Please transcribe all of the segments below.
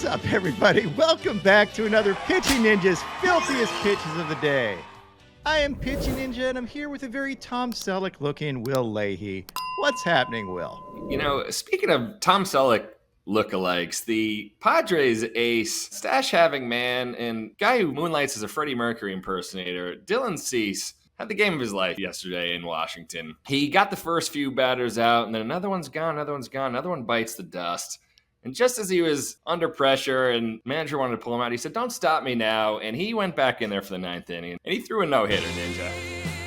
What's up, everybody? Welcome back to another Pitching Ninja's filthiest pitches of the day. I am Pitching Ninja, and I'm here with a very Tom Selleck-looking Will Leahey. What's happening, Will? You know, speaking of Tom Selleck lookalikes, the Padres ace, stash-having man, and guy who moonlights as a Freddie Mercury impersonator, Dylan Cease, had the game of his life yesterday in Washington. He got the first few batters out, and then another one's gone, another one bites the dust. And just as he was under pressure and manager wanted to pull him out, he said, "Don't stop me now." And he went back in there for the ninth inning, and he threw a no-hitter, Ninja.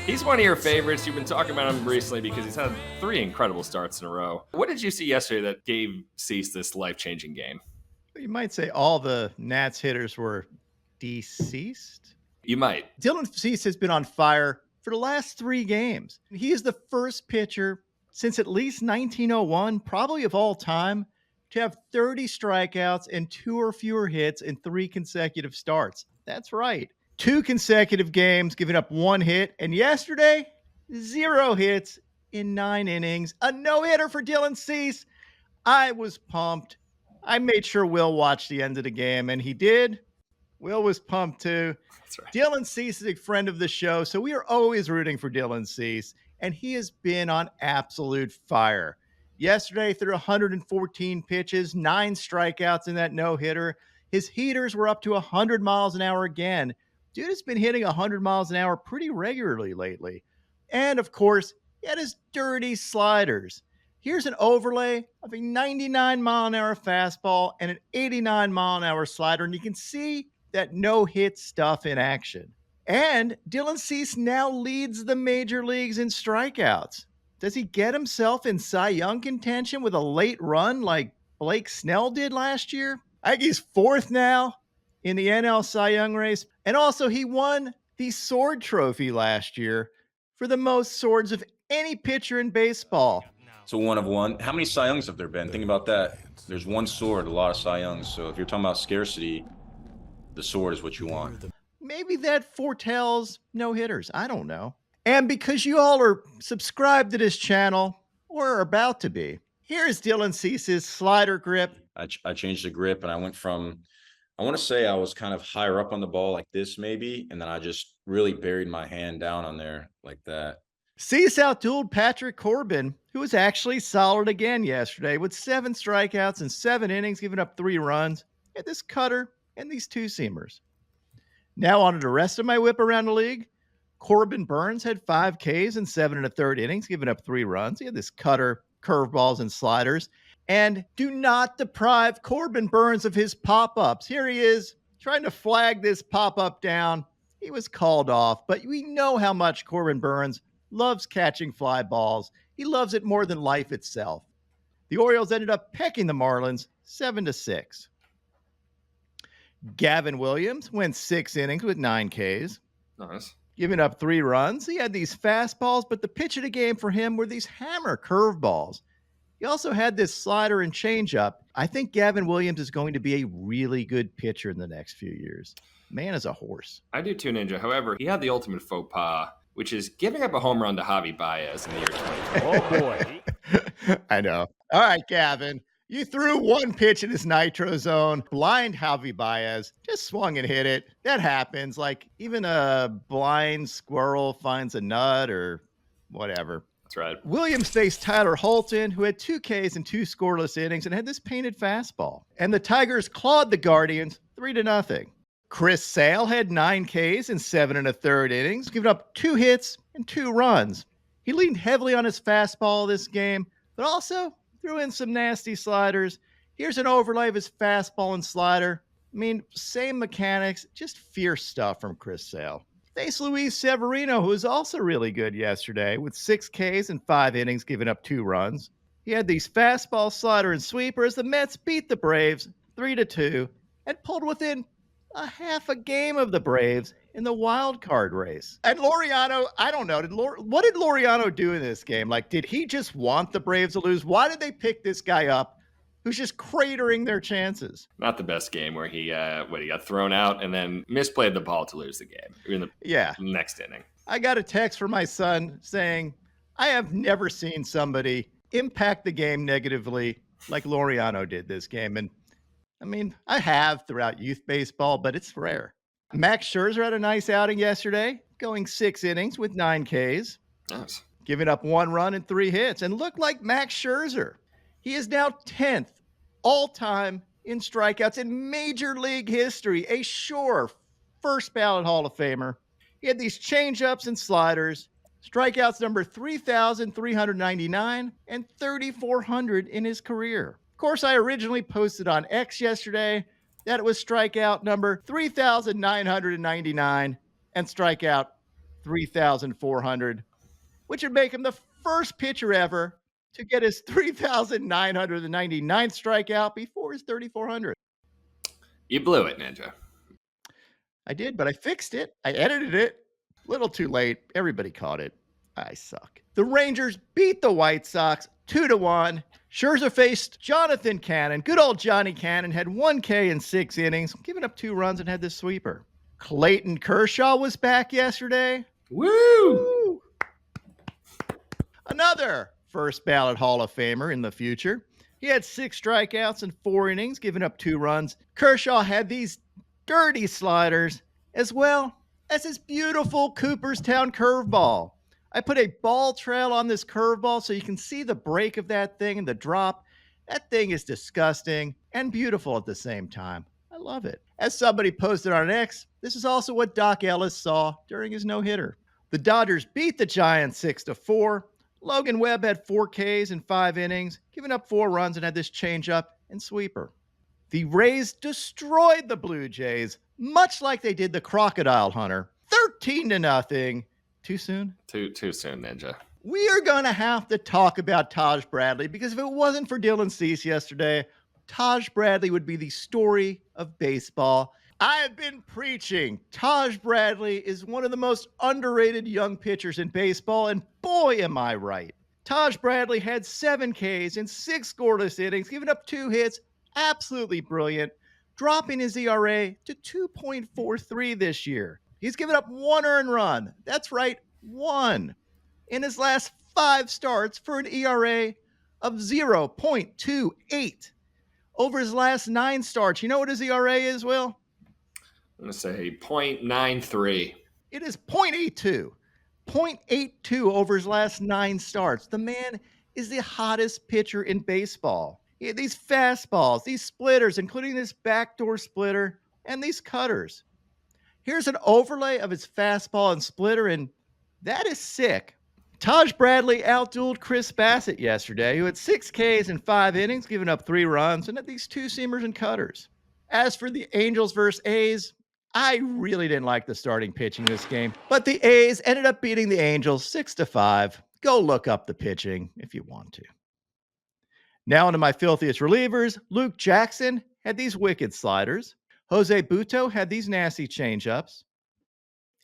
He's one of your favorites. You've been talking about him recently because he's had 3 incredible starts in a row. What did you see yesterday that gave Cease this life-changing game? You might say all the Nats hitters were deceased. You might. Dylan Cease has been on fire for the last 3 games. He is the first pitcher since at least 1901, probably of all time, to have 30 strikeouts and 2 or fewer hits in 3 consecutive starts. That's right. 2 consecutive games, giving up 1 hit. And yesterday, 0 hits in 9 innings. A no-hitter for Dylan Cease. I was pumped. I made sure Will watched the end of the game, and he did. Will was pumped too. That's right. Dylan Cease is a friend of the show, so we are always rooting for Dylan Cease, and he has been on absolute fire. Yesterday, through 114 pitches, 9 strikeouts in that no-hitter. His heaters were up to 100 miles an hour again. Dude has been hitting 100 miles an hour pretty regularly lately. And, of course, he had his dirty sliders. Here's an overlay of a 99-mile-an-hour fastball and an 89-mile-an-hour slider, and you can see that no-hit stuff in action. And Dylan Cease now leads the major leagues in strikeouts. Does he get himself in Cy Young contention with a late run like Blake Snell did last year? I think he's 4th now in the NL Cy Young race. And also, he won the Sword Trophy last year for the most swords of any pitcher in baseball. It's a 1 of 1. How many Cy Youngs have there been? Think about that. There's 1 sword, a lot of Cy Youngs. So if you're talking about scarcity, the sword is what you want. Maybe that foretells no-hitters. I don't know. And because you all are subscribed to this channel, or are about to be, here's Dylan Cease's slider grip. I changed the grip, and I went from, I want to say I was kind of higher up on the ball like this maybe, and then I just really buried my hand down on there like that. Cease outdueled Patrick Corbin, who was actually solid again yesterday with 7 strikeouts and 7 innings, giving up 3 runs. He had this cutter and these 2-seamers. Now on to the rest of my whip around the league. Corbin Burns had 5 Ks and 7 1/3 innings, giving up 3 runs. He had this cutter, curveballs, and sliders. And do not deprive Corbin Burns of his pop-ups. Here he is trying to flag this pop-up down. He was called off, but we know how much Corbin Burns loves catching fly balls. He loves it more than life itself. The Orioles ended up pecking the Marlins 7-6. Gavin Williams went 6 innings with 9 Ks. Nice. Giving up 3 runs. He had these fastballs, but the pitch of the game for him were these hammer curveballs. He also had this slider and changeup. I think Gavin Williams is going to be a really good pitcher in the next few years. Man is a horse. I do too, Ninja. However, he had the ultimate faux pas, which is giving up a home run to Javi Baez in the year 2020. Oh, boy. I know. All right, Gavin. You threw 1 pitch in his nitro zone, blind Javi Baez, just swung and hit it. That happens. Like, even a blind squirrel finds a nut or whatever. That's right. Williams faced Tyler Holton, who had 2 Ks and 2 scoreless innings and had this painted fastball. And the Tigers clawed the Guardians 3-0. Chris Sale had 9 Ks and 7 1/3 innings, giving up 2 hits and 2 runs. He leaned heavily on his fastball this game, but also threw in some nasty sliders. Here's an overlay of his fastball and slider. I mean, same mechanics, just fierce stuff from Chris Sale. Faced Luis Severino, who was also really good yesterday with 6 Ks and 5 innings, giving up 2 runs. He had these fastball, slider, and sweeper as the Mets beat the Braves 3-2 and pulled within a half a game of the Braves in the wild card race. And Laureano, I don't know, what did Laureano do in this game? Like, did he just want the Braves to lose? Why did they pick this guy up who's just cratering their chances? Not the best game where he got thrown out and then misplayed the ball to lose the game in the next inning. I got a text from my son saying, I have never seen somebody impact the game negatively like Laureano did this game. And I mean, I have throughout youth baseball, but it's rare. Max Scherzer had a nice outing yesterday, going 6 innings with 9 Ks, Nice. giving up 1 run and 3 hits, and looked like Max Scherzer. He is now 10th all time in strikeouts in Major League history, a sure first ballot Hall of Famer. He had these changeups and sliders, strikeouts number 3,399 and 3,400 in his career. Of course, I originally posted on X yesterday that it was strikeout number 3,999 and strikeout 3,400, which would make him the first pitcher ever to get his 3,999th strikeout before his 3,400. You blew it, Ninja. I did, but I fixed it. I edited it. Little too late. Everybody caught it. I suck. The Rangers beat the White Sox 2-1. Scherzer faced Jonathan Cannon. Good old Johnny Cannon had 1K in 6 innings, giving up 2 runs and had this sweeper. Clayton Kershaw was back yesterday. Woo! Another first ballot Hall of Famer in the future. He had 6 strikeouts in 4 innings, giving up 2 runs. Kershaw had these dirty sliders as well as his beautiful Cooperstown curveball. I put a ball trail on this curveball so you can see the break of that thing and the drop. That thing is disgusting and beautiful at the same time. I love it. As somebody posted on X, this is also what Doc Ellis saw during his no-hitter. The Dodgers beat the Giants 6-4. Logan Webb had 4 Ks in 5 innings, giving up 4 runs and had this changeup and sweeper. The Rays destroyed the Blue Jays, much like they did the Crocodile Hunter, 13-0. Too soon? Too soon, Ninja. We are going to have to talk about Taj Bradley because if it wasn't for Dylan Cease yesterday, Taj Bradley would be the story of baseball. I have been preaching. Taj Bradley is one of the most underrated young pitchers in baseball, and boy, am I right. Taj Bradley had 7 Ks in 6 scoreless innings, giving up 2 hits. Absolutely brilliant, dropping his ERA to 2.43 this year. He's given up 1 earned run. That's right, 1 in his last 5 starts for an ERA of 0.28. Over his last 9 starts, you know what his ERA is, Will? I'm going to say 0.93. It is 0.82. 0.82 over his last 9 starts. The man is the hottest pitcher in baseball. He had these fastballs, these splitters, including this backdoor splitter, and these cutters. Here's an overlay of his fastball and splitter, and that is sick. Taj Bradley outdueled Chris Bassett yesterday, who had 6 Ks in 5 innings, giving up 3 runs, and had these 2 seamers and cutters. As for the Angels versus A's, I really didn't like the starting pitching this game, but the A's ended up beating the Angels 6-5. Go look up the pitching if you want to. Now into my filthiest relievers. Luke Jackson had these wicked sliders. Jose Butto had these nasty changeups.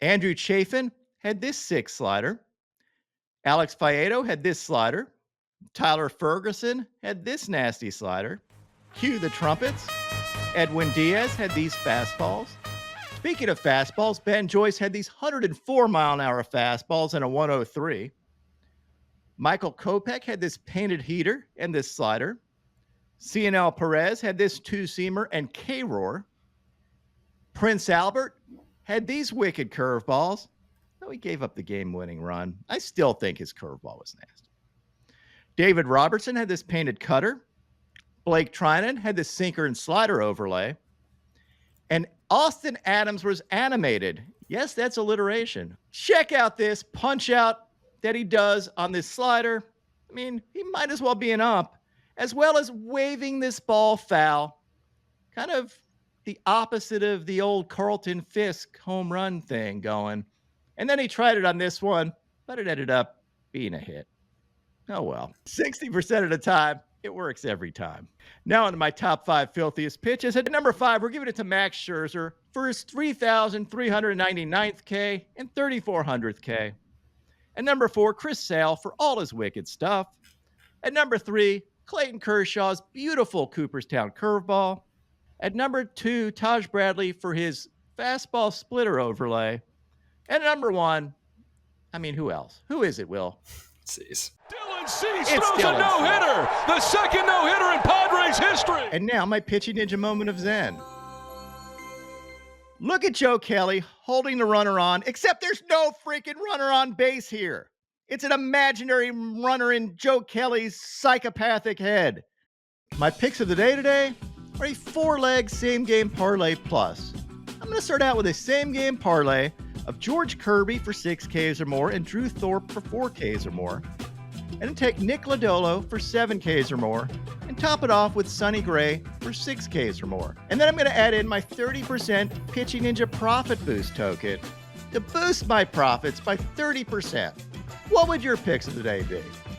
Andrew Chafin had this sick slider. Alex Faedo had this slider. Tyler Ferguson had this nasty slider. Cue the trumpets. Edwin Diaz had these fastballs. Speaking of fastballs, Ben Joyce had these 104-mile-an-hour fastballs and a 103. Michael Kopech had this painted heater and this slider. Cionel Perez had this 2-seamer and K-roar. Prince Albert had these wicked curveballs. Though he gave up the game-winning run, I still think his curveball was nasty. David Robertson had this painted cutter. Blake Trinan had this sinker and slider overlay. And Austin Adams was animated. Yes, that's alliteration. Check out this punch out that he does on this slider. I mean, he might as well be an ump, as well as waving this ball foul. Kind of the opposite of the old Carlton Fisk home run thing going. And then he tried it on this one, but it ended up being a hit. Oh well. 60% of the time, it works every time. Now into my top 5 filthiest pitches. At number 5, we're giving it to Max Scherzer for his 3,399th K and 3,400th K. At number 4, Chris Sale for all his wicked stuff. At number 3, Clayton Kershaw's beautiful Cooperstown curveball. At number 2, Taj Bradley for his fastball splitter overlay. And at number 1, I mean, who else? Who is it, Will? Jeez. Dylan Cease It's throws a Dylan no-hitter. The second no-hitter in Padres history. And now my pitching ninja moment of zen. Look at Joe Kelly holding the runner on, except there's no freaking runner on base here. It's an imaginary runner in Joe Kelly's psychopathic head. My picks of the day today are a 4-leg same-game parlay plus. I'm going to start out with a same-game parlay of George Kirby for 6 Ks or more and Drew Thorpe for 4 Ks or more. And then take Nick Lodolo for 7 Ks or more and top it off with Sonny Gray for 6 Ks or more. And then I'm going to add in my 30% Pitching Ninja Profit Boost token to boost my profits by 30%. What would your picks of the day be?